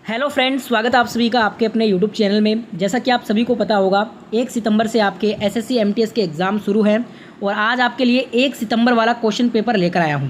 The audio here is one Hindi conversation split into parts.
हेलो फ्रेंड्स, स्वागत है आप सभी का आपके अपने यूट्यूब चैनल में। जैसा कि आप सभी को पता होगा 1 सितंबर से आपके एसएससी एमटीएस के एग्ज़ाम शुरू हैं और आज आपके लिए 1 सितंबर वाला क्वेश्चन पेपर लेकर आया हूं।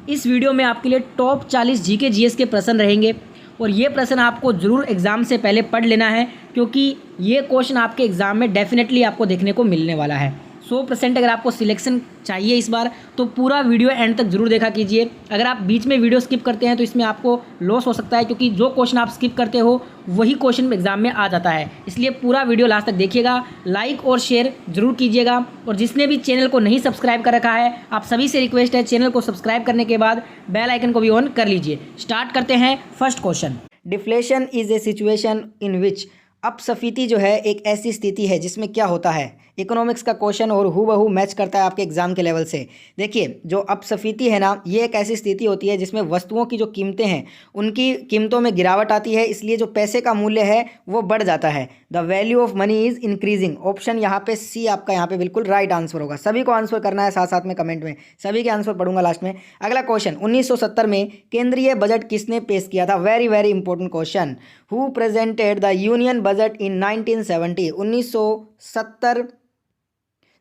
इस वीडियो में आपके लिए टॉप 40 जीके जीएस के प्रश्न रहेंगे और ये प्रश्न आपको ज़रूर एग्ज़ाम से पहले पढ़ लेना है, क्योंकि ये क्वेश्चन आपके एग्ज़ाम में डेफिनेटली आपको देखने को मिलने वाला है। 100% अगर आपको सिलेक्शन चाहिए इस बार तो पूरा वीडियो एंड तक जरूर देखा कीजिए। अगर आप बीच में वीडियो स्किप करते हैं तो इसमें आपको लॉस हो सकता है, क्योंकि जो क्वेश्चन आप स्किप करते हो वही क्वेश्चन एग्जाम में आ जाता है। इसलिए पूरा वीडियो लास्ट तक देखिएगा, लाइक और शेयर जरूर कीजिएगा। और जिसने भी चैनल को नहीं सब्सक्राइब कर रखा है, आप सभी से रिक्वेस्ट है चैनल को सब्सक्राइब करने के बाद बेल आइकन को भी ऑन कर लीजिए। स्टार्ट करते हैं first question. Deflation is a situation in which, अपस्फीति जो है एक ऐसी स्थिति है जिसमें क्या होता है। इकोनॉमिक्स का क्वेश्चन और हूबहू मैच करता है आपके एग्जाम के लेवल से। देखिए, जो अपस्फीति है ना, ये एक ऐसी स्थिति होती है जिसमें वस्तुओं की जो कीमतें हैं उनकी कीमतों में गिरावट आती है, इसलिए जो पैसे का मूल्य है वो बढ़ जाता है। The value of money is increasing. Option यहाँ पे सी आपका यहाँ पे बिल्कुल राइट आंसर होगा। सभी को आंसर करना है, साथ साथ में कमेंट में सभी के आंसर पढ़ूंगा लास्ट में। अगला क्वेश्चन, 1970 में केंद्रीय बजट किसने पेश किया था? Very very important question. Who presented the union budget in 1970? 1970,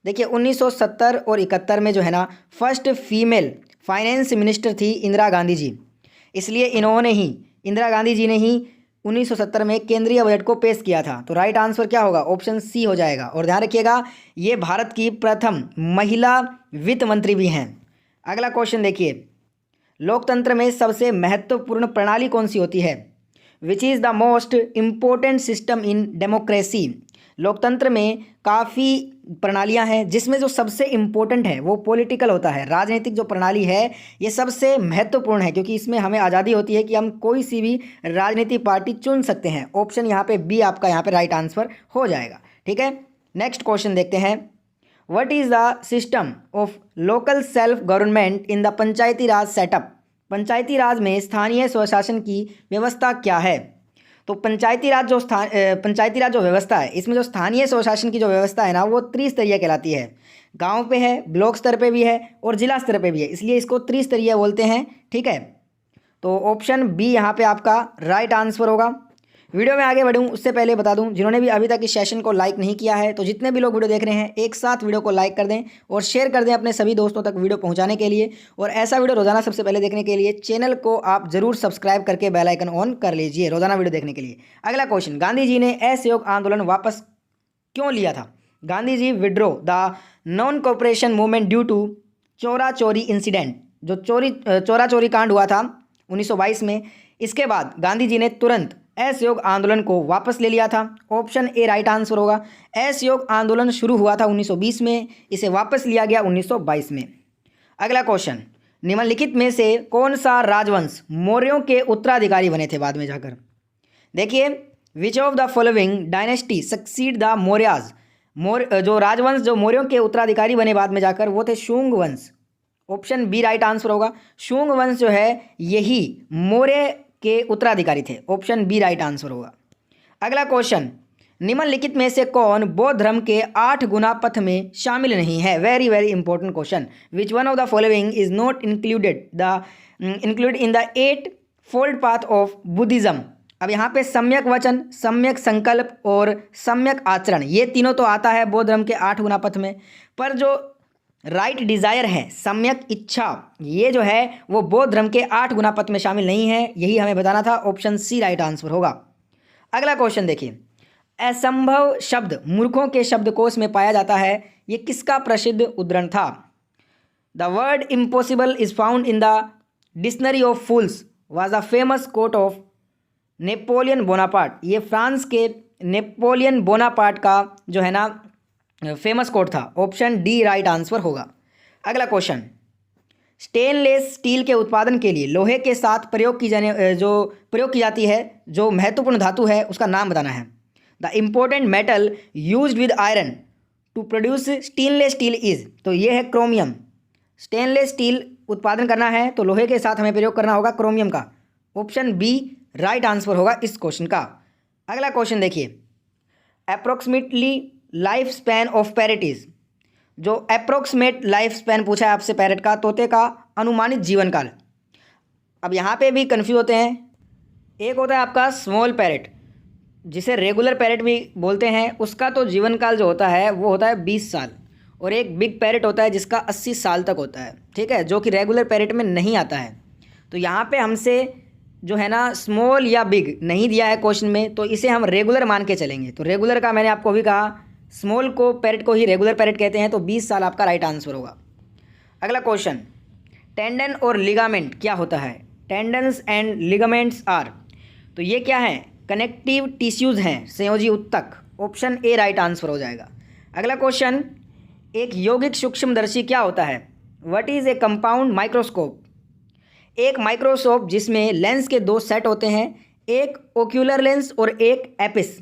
देखिए 1970 और 71 में जो है ना फर्स्ट फीमेल फाइनेंस मिनिस्टर थी इंदिरा गांधी जी, इसलिए इन्होंने ही, इंदिरा गांधी जी ने ही 1970 में केंद्रीय बजट को पेश किया था। तो राइट आंसर क्या होगा? ऑप्शन सी हो जाएगा। और ध्यान रखिएगा, ये भारत की प्रथम महिला वित्त मंत्री भी हैं। अगला क्वेश्चन देखिए, लोकतंत्र में सबसे महत्वपूर्ण प्रणाली कौन सी होती है? Which is the most important system in democracy? लोकतंत्र में काफ़ी प्रणालियां हैं जिसमें जो सबसे इम्पोर्टेंट है वो पॉलिटिकल होता है। राजनीतिक जो प्रणाली है ये सबसे महत्वपूर्ण है, क्योंकि इसमें हमें आज़ादी होती है कि हम कोई सी भी राजनीतिक पार्टी चुन सकते हैं। ऑप्शन यहाँ पे बी आपका यहाँ पे राइट आंसर हो जाएगा। ठीक है, नेक्स्ट क्वेश्चन देखते हैं। What is the system of local self government in the Panchayati Raj setup? Panchayati Raj में स्थानीय स्वशासन की व्यवस्था क्या है? तो पंचायती राज जो व्यवस्था है, इसमें जो स्थानीय स्वशासन की जो व्यवस्था है ना वो त्रिस्तरीय कहलाती है। गांव पे है, ब्लॉक स्तर पे भी है और जिला स्तर पे भी है, इसलिए इसको त्रिस्तरीय बोलते हैं। ठीक है, तो ऑप्शन बी यहाँ पे आपका राइट आंसर होगा। वीडियो में आगे बढ़ूँ उससे पहले बता दूं, जिन्होंने भी अभी तक इस सेशन को लाइक नहीं किया है तो जितने भी लोग वीडियो देख रहे हैं एक साथ वीडियो को लाइक कर दें और शेयर कर दें अपने सभी दोस्तों तक वीडियो पहुंचाने के लिए। और ऐसा वीडियो रोजाना सबसे पहले देखने के लिए चैनल को आप जरूर सब्सक्राइब करके बेल आइकन ऑन कर लीजिए रोजाना वीडियो देखने के लिए। अगला क्वेश्चन, गांधी जी ने असहयोग आंदोलन वापस क्यों लिया था? Gandhi ji withdrew the non cooperation movement due to Chaura Chauri incident, जो चोरा चोरी कांड हुआ था 1922 में। इसके बाद गांधी जी ने तुरंत असहयोग आंदोलन को वापस ले लिया था। ऑप्शन ए राइट आंसर होगा। असहयोग आंदोलन शुरू हुआ था 1920 में, इसे वापस लिया गया 1922 में। अगला क्वेश्चन, निम्नलिखित में से कौन सा राजवंश मौर्यों के उत्तराधिकारी बने थे बाद में जाकर? देखिए, which of the following dynasty succeed the Mauryas? जो राजवंश जो मौर्यों के उत्तराधिकारी बने बाद में जाकर वो थे शुंग वंश। ऑप्शन बी राइट आंसर होगा। शुंग वंश जो है यही मौर्य के उत्तराधिकारी थे। ऑप्शन बी राइट आंसर होगा। अगला क्वेश्चन, निम्नलिखित में से कौन बौद्ध धर्म के 8 गुना पथ में शामिल नहीं है? Very very important question. Which one of the following is not included in the 8 fold path of Buddhism? अब यहाँ पे सम्यक वचन, सम्यक संकल्प और सम्यक आचरण, ये तीनों तो आता है बौद्ध धर्म के 8 गुना पथ में, पर जो राइट डिज़ायर है, सम्यक इच्छा, ये जो है वो बौद्ध धर्म के 8 गुना पथ में शामिल नहीं है। यही हमें बताना था। ऑप्शन सी राइट आंसर होगा। अगला क्वेश्चन देखिए, असंभव शब्द मूर्खों के शब्दकोश में पाया जाता है, ये किसका प्रसिद्ध उद्धरण था? The word impossible is found in the dictionary of fools was the famous quote of Napoleon Bonaparte. ये फ्रांस के नेपोलियन बोनापार्ट का जो है ना फेमस कोट था। ऑप्शन डी राइट आंसर होगा। अगला क्वेश्चन, स्टेनलेस स्टील के उत्पादन के लिए लोहे के साथ प्रयोग की जाती है जो महत्वपूर्ण धातु है उसका नाम बताना है। The important metal used with iron to produce stainless steel is, तो ये है क्रोमियम। स्टेनलेस स्टील उत्पादन करना है तो लोहे के साथ हमें प्रयोग करना होगा क्रोमियम का। ऑप्शन बी राइट आंसर होगा इस क्वेश्चन का। अगला क्वेश्चन देखिए, approximately life span of parrot, जो अप्रोक्सीमेट लाइफ स्पैन पूछा है आपसे पैरेट का, तोते का अनुमानित जीवन काल। अब यहाँ पे भी कंफ्यूज होते हैं, एक होता है आपका स्मॉल पैरेट, जिसे रेगुलर पैरेट भी बोलते हैं। उसका तो जीवन काल जो होता है वो होता है 20 साल। और एक बिग पैरेट होता है जिसका 80 साल तक होता है, ठीक है, जो कि रेगुलर पैरेट में नहीं आता है। तो यहाँ पे हमसे जो है ना स्मॉल या बिग नहीं दिया है क्वेश्चन में, तो इसे हम रेगुलर मान के चलेंगे। तो रेगुलर का मैंने आपको अभी कहा, स्मॉल को पैरेट को ही रेगुलर पैरेट कहते हैं, तो 20 साल आपका राइट आंसर होगा। अगला क्वेश्चन, टेंडन और लिगामेंट क्या होता है? टेंडन्स एंड लिगामेंट्स आर, तो ये क्या है? कनेक्टिव टिश्यूज़ हैं, संयोजी उत्तक। ऑप्शन ए राइट आंसर हो जाएगा। अगला क्वेश्चन, एक यौगिक सूक्ष्मदर्शी क्या होता है? What is a compound microscope? एक माइक्रोस्कोप जिसमें लेंस के दो सेट होते हैं, एक ओक्यूलर लेंस और एक एपिस।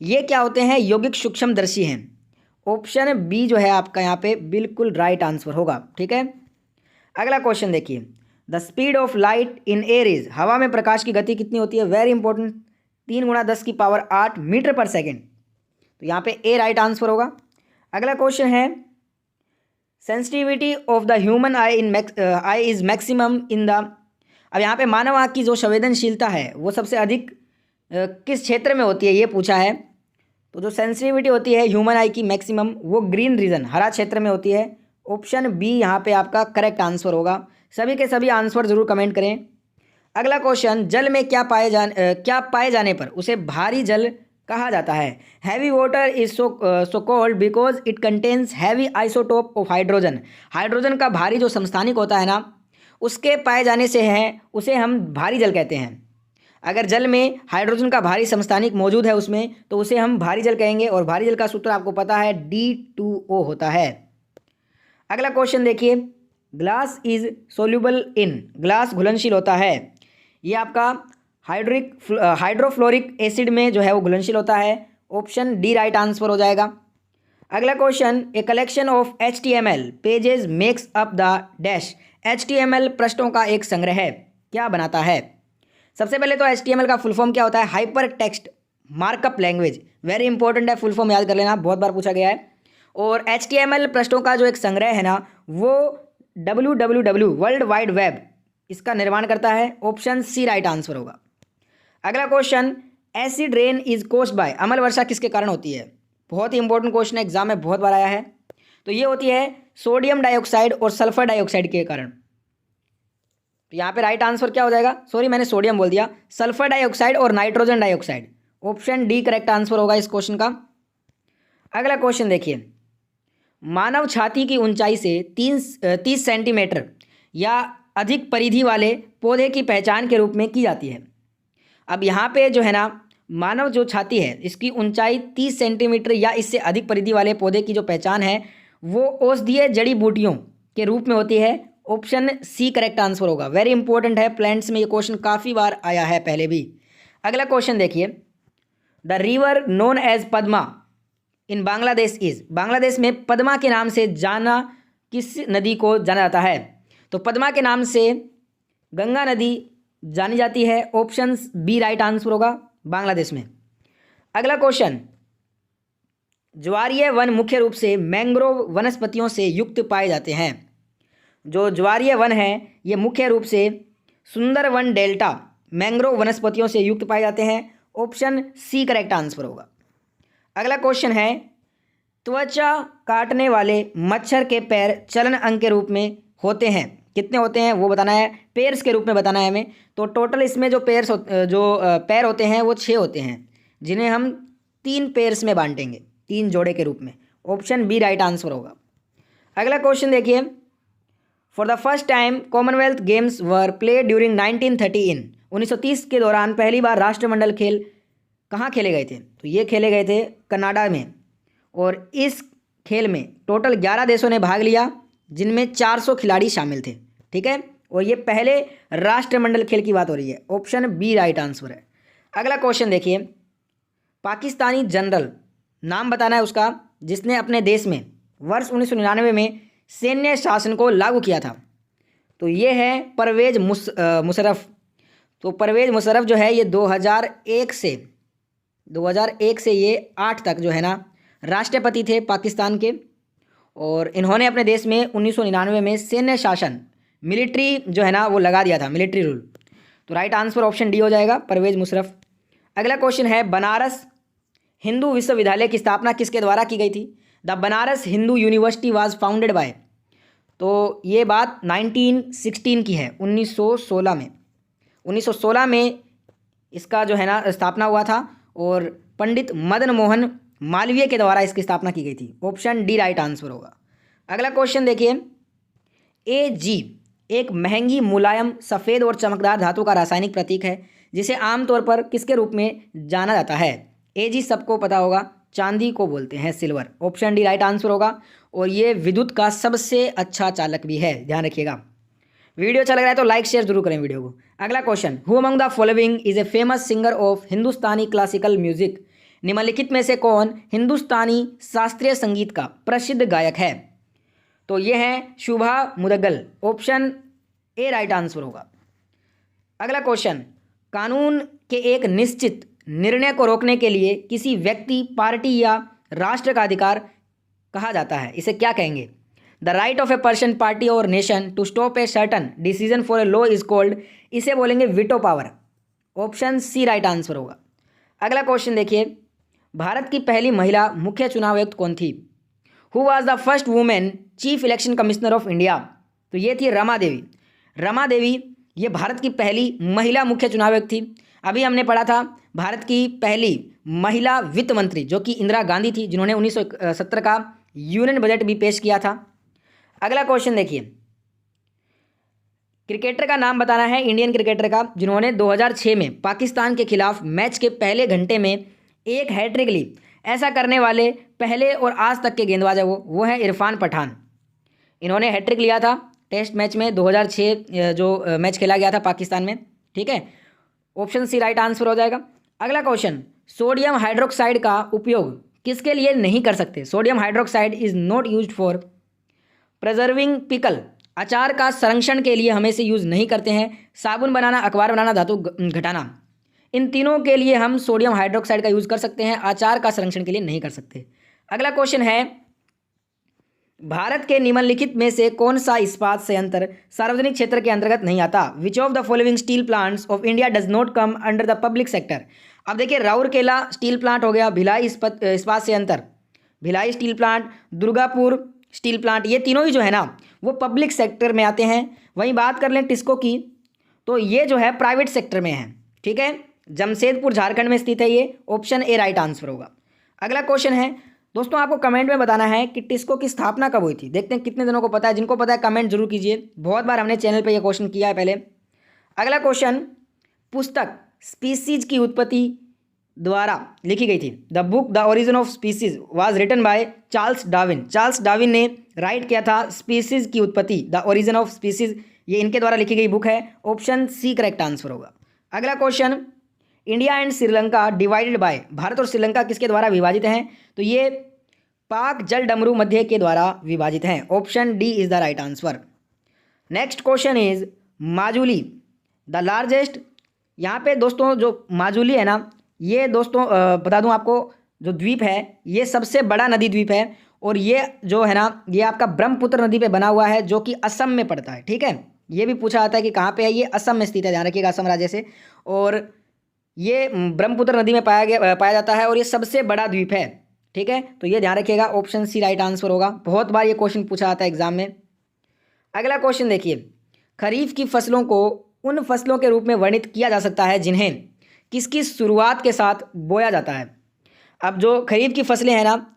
ये क्या होते हैं? यौगिक सूक्ष्मदर्शी हैं। ऑप्शन बी जो है आपका यहाँ पे बिल्कुल राइट आंसर होगा, ठीक है। अगला क्वेश्चन देखिए, the speed of light in air is, हवा में प्रकाश की गति कितनी होती है? वेरी इंपॉर्टेंट, 3 × 10⁸ मीटर पर सेकेंड। तो यहाँ पे ए राइट आंसर होगा। अगला क्वेश्चन है, sensitivity of the human I is maximum in the, अब यहाँ पे मानव आँख की जो संवेदनशीलता है वो सबसे अधिक किस क्षेत्र में होती है, ये पूछा है। तो जो सेंसिटिविटी होती है ह्यूमन आई की मैक्सिमम, वो ग्रीन रीजन, हरा क्षेत्र में होती है। ऑप्शन बी यहाँ पे आपका करेक्ट आंसर होगा। सभी के सभी आंसर जरूर कमेंट करें। अगला क्वेश्चन, जल में क्या पाए जाने पर उसे भारी जल कहा जाता है? Heavy water is so called because it contains heavy isotope of hydrogen. Hydrogen का भारी जो समस्थानिक होता है ना, उसके पाए जाने से है उसे हम भारी जल कहते हैं। अगर जल में हाइड्रोजन का भारी समस्थानिक मौजूद है उसमें, तो उसे हम भारी जल कहेंगे। और भारी जल का सूत्र आपको पता है D2O होता है। अगला क्वेश्चन देखिए, glass is soluble in, glass घुलनशील होता है। ये आपका हाइड्रोफ्लोरिक एसिड में जो है वो घुलनशील होता है। ऑप्शन डी राइट आंसर हो जाएगा। अगला question, a collection of HTML pages makes up the dash. HTML पृष्ठों का एक संग्रह क्या बनाता है? सबसे पहले तो HTML का फुल फॉर्म क्या होता है? Hyper text markup language. Very important है, फुल फॉर्म याद कर लेना, बहुत बार पूछा गया है। और HTML पृष्ठों का जो एक संग्रह है ना, वो www वर्ल्ड वाइड वेब इसका निर्माण करता है। ऑप्शन सी राइट आंसर होगा। अगला question, acid rain is caused by, अम्ल वर्षा किसके कारण होती है? बहुत ही इंपॉर्टेंट क्वेश्चन है, एग्जाम में बहुत बार आया है। तो ये होती है सोडियम डाइऑक्साइड और सल्फर डाइऑक्साइड के कारण। तो यहाँ पे राइट आंसर क्या हो जाएगा? सॉरी मैंने सोडियम बोल दिया, सल्फर डाइऑक्साइड और nitrogen dioxide. Option D correct answer होगा इस क्वेश्चन का। अगला क्वेश्चन देखिए, मानव छाती की ऊंचाई से 30 सेंटीमीटर या अधिक परिधि वाले पौधे की पहचान के रूप में की जाती है। अब यहाँ पे जो है ना, मानव जो छाती है इसकी ऊंचाई 30 सेंटीमीटर या इससे अधिक परिधि वाले पौधे की जो पहचान है वो औषधीय जड़ी बूटियों के रूप में होती है। ऑप्शन सी करेक्ट आंसर होगा। वेरी इंपॉर्टेंट है, प्लांट्स में ये क्वेश्चन काफ़ी बार आया है पहले भी। अगला क्वेश्चन देखिए, the river known as Padma in Bangladesh is, Bangladesh में पद्मा के नाम से जाना किस नदी को जाना जाता है? तो पद्मा के नाम से गंगा नदी जानी जाती है। ऑप्शन बी राइट आंसर होगा, बांग्लादेश में। अगला क्वेश्चन, ज्वारीय वन मुख्य रूप से मैंग्रोव वनस्पतियों से युक्त पाए जाते हैं। जो ज्वारीय वन है ये मुख्य रूप से सुंदरवन डेल्टा मैंग्रोव वनस्पतियों से युक्त पाए जाते हैं। ऑप्शन सी करेक्ट आंसर होगा। अगला क्वेश्चन है, त्वचा काटने वाले मच्छर के पैर चलन अंग के रूप में होते हैं, कितने होते हैं वो बताना है, पेयर्स के रूप में बताना है हमें। तो टोटल इसमें जो पैर होते हैं वो 6 होते हैं, जिन्हें हम 3 पेयर्स में बांटेंगे, 3 जोड़े के रूप में। ऑप्शन बी राइट आंसर होगा। अगला क्वेश्चन देखिए, for the first time Commonwealth games were played during 1930 इन, 1930 के दौरान पहली बार राष्ट्रमंडल खेल कहाँ खेले गए थे? तो ये खेले गए थे कनाडा में। और इस खेल में टोटल 11 देशों ने भाग लिया, जिनमें 400 खिलाड़ी शामिल थे, ठीक है। और ये पहले राष्ट्रमंडल खेल की बात हो रही है। ऑप्शन बी राइट आंसर है। अगला क्वेश्चन देखिए, पाकिस्तानी जनरल नाम बताना है उसका जिसने अपने देश में वर्ष 1999 में सैन्य शासन को लागू किया था। तो ये है परवेज मुशर्रफ। तो परवेज मुशर्रफ जो है ये 2001 से ये 8 तक जो है ना राष्ट्रपति थे पाकिस्तान के। और इन्होंने अपने देश में 1999 में सैन्य शासन, मिलिट्री जो है ना वो लगा दिया था, मिलिट्री रूल। तो राइट आंसर ऑप्शन डी हो जाएगा, परवेज मुशर्रफ। अगला क्वेश्चन है, बनारस हिंदू विश्वविद्यालय की स्थापना किसके द्वारा की गई थी? The Banaras Hindu university was founded by. तो ये बात 1916 की है, 1916 में। 1916 में इसका जो है ना स्थापना हुआ था और पंडित मदन मोहन मालवीय के द्वारा इसकी स्थापना की गई थी। ऑप्शन डी राइट आंसर होगा। अगला क्वेश्चन देखिए, Ag एक महंगी, मुलायम, सफ़ेद और चमकदार धातु का रासायनिक प्रतीक है जिसे आमतौर पर किसके रूप में जाना जाता है? Ag सबको पता होगा, चांदी को बोलते हैं, silver. Option D right answer होगा। और ये विद्युत का सबसे अच्छा चालक भी है, ध्यान रखिएगा। वीडियो अच्छा लग रहा है तो लाइक शेयर जरूर करें वीडियो को। अगला question, who among the following is a famous singer of Hindustani classical music? निम्नलिखित में से कौन हिंदुस्तानी शास्त्रीय संगीत का प्रसिद्ध गायक है? तो ये है Shubha Mudgal. Option A right answer होगा। अगला क्वेश्चन, कानून के एक निश्चित निर्णय को रोकने के लिए किसी व्यक्ति, पार्टी या राष्ट्र का अधिकार कहा जाता है, इसे क्या कहेंगे? The right of a person, party और nation to stop a certain decision for a law is called, इसे बोलेंगे veto power. Option C right answer होगा। अगला क्वेश्चन देखिए, भारत की पहली महिला मुख्य चुनाव आयुक्त कौन थी? Who was the first women chief election commissioner of India? तो ये थी रमा देवी। रमा देवी ये भारत की पहली महिला मुख्य चुनाव आयुक्त थी। अभी हमने पढ़ा था भारत की पहली महिला वित्त मंत्री जो कि इंदिरा गांधी थी, जिन्होंने 1970 का यूनियन बजट भी पेश किया था। अगला क्वेश्चन देखिए, क्रिकेटर का नाम बताना है, इंडियन क्रिकेटर का, जिन्होंने 2006 में पाकिस्तान के खिलाफ मैच के पहले घंटे में एक हैट्रिक ली। ऐसा करने वाले पहले और आज तक के गेंदबाज है वो है इरफान पठान। इन्होंने हैट्रिक लिया था टेस्ट मैच में 2006 जो मैच खेला गया था पाकिस्तान में, ठीक है। ऑप्शन सी राइट आंसर हो जाएगा। अगला क्वेश्चन, सोडियम हाइड्रोक्साइड का उपयोग किसके लिए नहीं कर सकते? Sodium hydroxide is not used for preserving pickle, अचार का संरक्षण के लिए हम इसे यूज़ नहीं करते हैं। साबुन बनाना, अखबार बनाना, धातु घटाना, इन तीनों के लिए हम सोडियम हाइड्रोक्साइड का यूज़ कर सकते हैं, अचार का संरक्षण के लिए नहीं कर सकते। अगला क्वेश्चन है, भारत के निम्नलिखित में से कौन सा इस्पात संयंत्र सार्वजनिक क्षेत्र के अंतर्गत नहीं आता? Which of the following steel plants of India does not come under the public sector? अब देखिए, राउरकेला स्टील प्लांट हो गया, भिलाई इस्पात संयंत्र, Bhilai steel plant, Durgapur steel plant, ये तीनों ही जो है ना वो पब्लिक सेक्टर में आते हैं। वहीं बात कर लें टिस्को की, तो ये जो है प्राइवेट सेक्टर में है, ठीक है। जमशेदपुर झारखंड में स्थित है ये। ऑप्शन ए राइट आंसर होगा। अगला क्वेश्चन है, दोस्तों आपको कमेंट में बताना है कि टिस्को की स्थापना कब हुई थी। देखते हैं कितने जनों को पता है। जिनको पता है कमेंट जरूर कीजिए, बहुत बार हमने चैनल पे ये क्वेश्चन किया है पहले। अगला क्वेश्चन, पुस्तक स्पीसीज की उत्पत्ति द्वारा लिखी गई थी। The book the origin of species was written by Charles Darwin. Charles Darwin ने राइट किया था स्पीसीज की उत्पत्ति, द ओरिजिन ऑफ स्पीसीज, ये इनके द्वारा लिखी गई बुक है। ऑप्शन सी करेक्ट आंसर होगा। अगला question, India and Sri Lanka divided by, Bharat और श्रीलंका किसके द्वारा विभाजित हैं? तो ये पाक जल डमरू मध्य के द्वारा विभाजित हैं। Option D is the right answer. Next question is Majuli the largest. यहाँ पे दोस्तों जो माजुली है ना, ये दोस्तों बता दूं आपको, जो द्वीप है ये सबसे बड़ा नदी द्वीप है और ये जो है ना ये आपका ब्रह्मपुत्र नदी पे बना हुआ है जो कि असम में पड़ता है, ठीक है। ये भी पूछा जाता है कि कहाँ पे है, ये असम में स्थित है, ध्यान रखिएगा, असम राज्य से। और ये ब्रह्मपुत्र नदी में पाया जाता है और ये सबसे बड़ा द्वीप है, ठीक है। तो ये ध्यान रखिएगा, ऑप्शन सी राइट आंसर होगा। बहुत बार ये क्वेश्चन पूछा जाता है एग्जाम में। अगला क्वेश्चन देखिए, खरीफ की फसलों को उन फसलों के रूप में वर्णित किया जा सकता है जिन्हें किसकी शुरुआत के साथ बोया जाता है? अब जो खरीफ की फसलें हैं ना,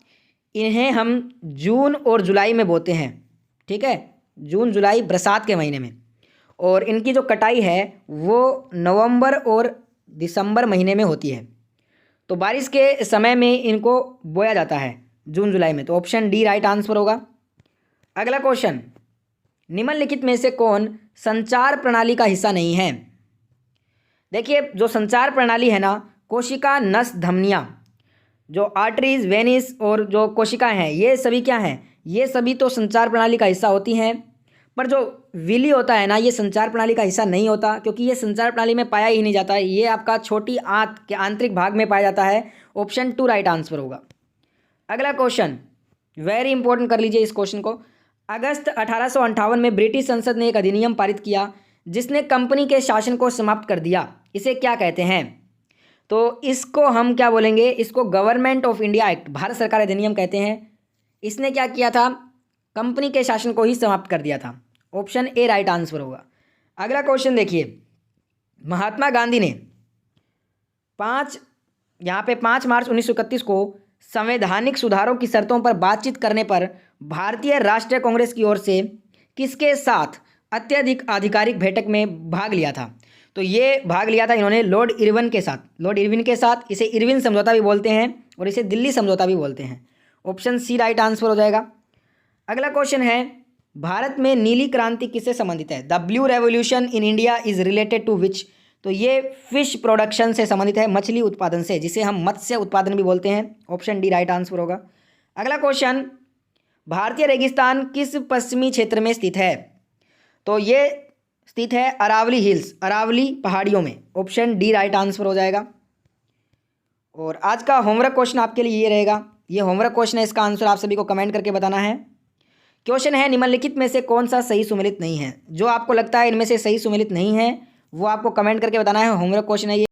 इन्हें हम जून और जुलाई में बोते हैं, ठीक है, जून जुलाई बरसात के महीने में। और इनकी जो कटाई है वो नवंबर और दिसंबर महीने में होती है। तो बारिश के समय में इनको बोया जाता है जून जुलाई में। तो ऑप्शन डी राइट आंसर होगा। अगला क्वेश्चन, निम्नलिखित में से कौन संचार प्रणाली का हिस्सा नहीं है? देखिए, जो संचार प्रणाली है ना, कोशिका, नस, धमनियाँ, जो आर्टरीज, वेनिस और जो कोशिकाएं हैं, ये सभी क्या हैं? ये सभी तो संचार प्रणाली का हिस्सा होती हैं। पर जो विली होता है ना, ये संचार प्रणाली का हिस्सा नहीं होता, क्योंकि ये संचार प्रणाली में पाया ही नहीं जाता है। ये आपका छोटी आंत के आंतरिक भाग में पाया जाता है। ऑप्शन टू राइट आंसर होगा। अगला क्वेश्चन वेरी इंपॉर्टेंट, कर लीजिए इस क्वेश्चन को। अगस्त 1858 में ब्रिटिश संसद ने एक अधिनियम पारित किया जिसने कंपनी के शासन को समाप्त कर दिया, इसे क्या कहते हैं? तो इसको हम क्या बोलेंगे? इसको government of India act, Bharat सरकार अधिनियम कहते हैं। इसने क्या किया था? कंपनी के शासन को ही समाप्त कर दिया था। ऑप्शन ए राइट आंसर होगा। अगला क्वेश्चन देखिए, महात्मा गांधी ने 5 मार्च 1931 को संवैधानिक सुधारों की शर्तों पर बातचीत करने पर भारतीय राष्ट्रीय कांग्रेस की ओर से किसके साथ अत्यधिक आधिकारिक बैठक में भाग लिया था? तो ये भाग लिया था इन्होंने लॉर्ड इरविन के साथ। लॉर्ड इरविन के साथ, इसे इरविन समझौता भी बोलते हैं और इसे दिल्ली समझौता भी बोलते हैं। ऑप्शन सी राइट आंसर हो जाएगा। अगला क्वेश्चन है, भारत में नीली क्रांति किससे संबंधित है? The blue revolution in India is related to which? तो ये फिश प्रोडक्शन से संबंधित है, मछली उत्पादन से, जिसे हम मत्स्य उत्पादन भी बोलते हैं। ऑप्शन डी राइट आंसर होगा। अगला क्वेश्चन, भारतीय रेगिस्तान किस पश्चिमी क्षेत्र में स्थित है? तो ये स्थित है अरावली हिल्स, अरावली पहाड़ियों में। ऑप्शन डी राइट आंसर हो जाएगा। और आज का होमवर्क क्वेश्चन आपके लिए ये रहेगा, ये होमवर्क क्वेश्चन है, इसका आंसर आप सभी को कमेंट करके बताना है। क्वेश्चन है, निम्नलिखित में से कौन सा सही सुमेलित नहीं है? जो आपको लगता है इनमें से सही सुमेलित नहीं है वो आपको कमेंट करके बताना है। होमवर्क क्वेश्चन है ये।